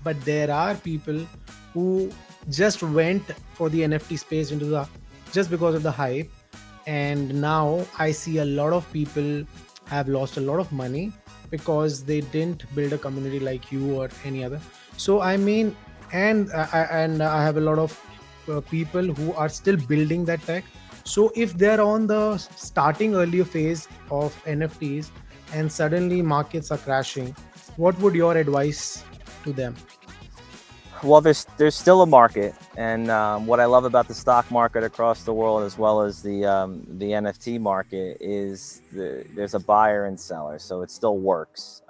but there are people who just went for the NFT space into the just because of the hype, and now I see a lot of people have lost a lot of money because they didn't build a community like you or any other. So I mean, and I have a lot of people who are still building that tech. So if they're on the starting earlier phase of NFTs and suddenly markets are crashing, what would your advice to them? Well, there's still a market, and what I love about the stock market across the world, as well as the NFT market, is there's a buyer and seller, so it still works.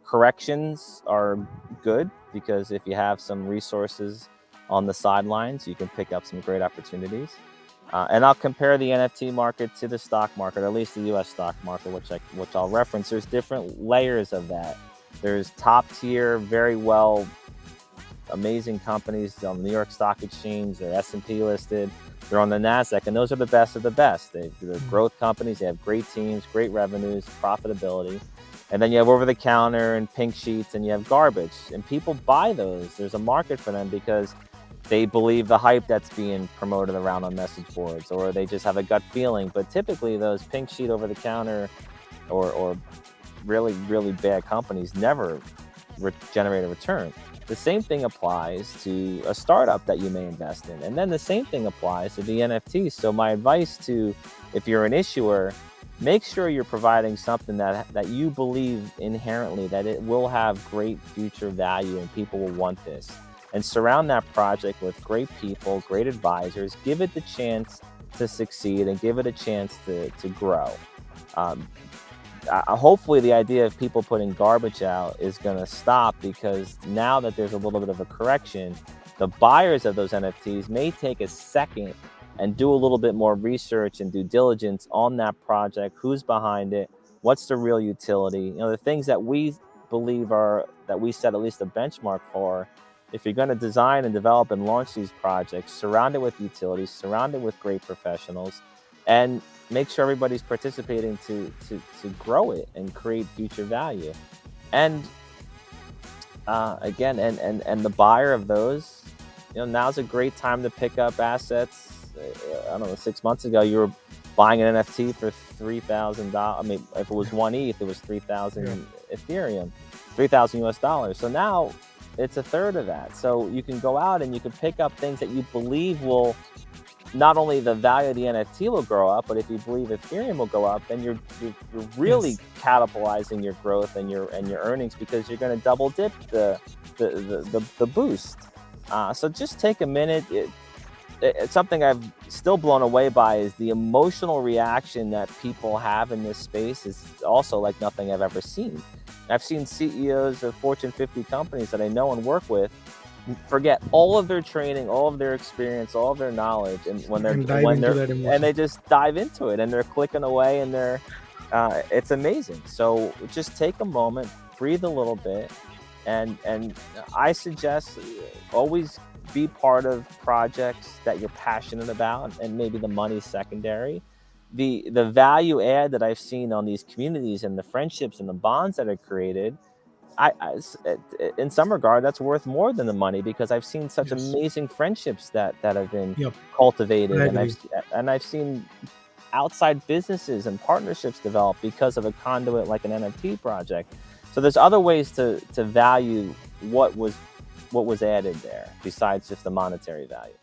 Corrections are good because if you have some resources on the sidelines, you can pick up some great opportunities. And I'll compare the NFT market to the stock market, or at least the U.S. stock market, which I'll reference. There's different layers of that. There's top tier, very well amazing companies on the New York Stock Exchange. They're S&P listed. They're on the NASDAQ, and those are the best of the best. They're growth companies. They have great teams, great revenues, profitability. And then you have over-the-counter and pink sheets, and you have garbage. And people buy those. There's a market for them because they believe the hype that's being promoted around on message boards, or they just have a gut feeling. But typically, those pink sheet over-the-counter or really, really bad companies never generate a return. The same thing applies to a startup that you may invest in. And then the same thing applies to the NFTs. So my advice to, if you're an issuer, make sure you're providing something that you believe inherently that it will have great future value and people will want this. And surround that project with great people, great advisors. Give it the chance to succeed and give it a chance to grow. Hopefully the idea of people putting garbage out is going to stop, because now that there's a little bit of a correction, the buyers of those NFTs may take a second and do a little bit more research and due diligence on that project. Who's behind it? What's the real utility? The things that we believe that we set at least a benchmark for. If you're going to design and develop and launch these projects, surround it with utilities, surround it with great professionals, and make sure everybody's participating to grow it and create future value. And again, and the buyer of those, now's a great time to pick up assets. I don't know, 6 months ago, you were buying an NFT for $3,000. I mean, if it was one ETH, it was 3,000 Ethereum, 3,000 US dollars. So now it's a third of that. So you can go out and you can pick up things that you believe will, not only the value of the NFT will grow up, but if you believe Ethereum will go up, then you're really catapultizing your growth and your earnings, because you're going to double dip the boost. So just take a minute. It's something I've still blown away by is the emotional reaction that people have in this space is also like nothing I've ever seen. I've seen CEOs of Fortune 50 companies that I know and work with forget all of their training, all of their experience, all of their knowledge, and and they just dive into it, and they're clicking away, and it's amazing. So just take a moment, breathe a little bit, and I suggest always be part of projects that you're passionate about, and maybe the money's secondary. The value add that I've seen on these communities and the friendships and the bonds that are created, in some regard, that's worth more than the money, because I've seen such amazing friendships that have been cultivated, and I've seen outside businesses and partnerships develop because of a conduit like an NFT project. So there's other ways to value what was added there besides just the monetary value.